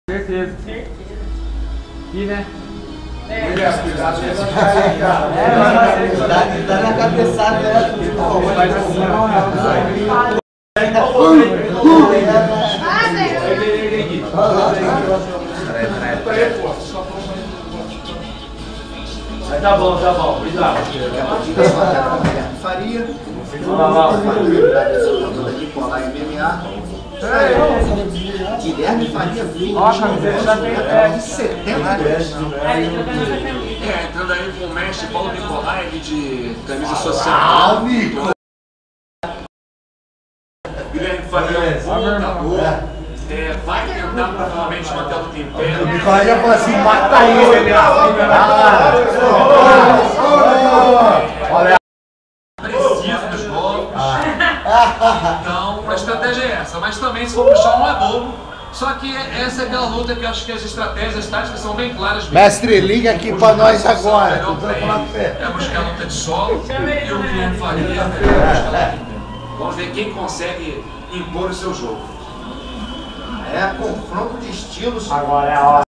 Certeza. E né? Cuidado com essa Dá na cabeçada dela. Faz assim, Tá bom, cuidado. Faria. Guilherme Faria 20. Ó, a camiseta já tem De 70 entrando aí com o mestre Paulo Nicolai de camisa social. Guilherme Faria é um bom lutador. Vai tentar provavelmente manter o tempero. O Nicolai já falou assim, mata ele. Olha. Preciso dos golpes. Então, a estratégia é essa. Mas também, se for puxar, não é bobo. Só que essa é aquela luta que eu acho que as estratégias, as táticas são bem claras mesmo. Mestre, liga aqui pra nós agora. É buscar a luta de solo e o Guilherme Faria é buscar a luta de pé. Vamos ver quem consegue impor o seu jogo. É confronto de estilos. Agora é a hora.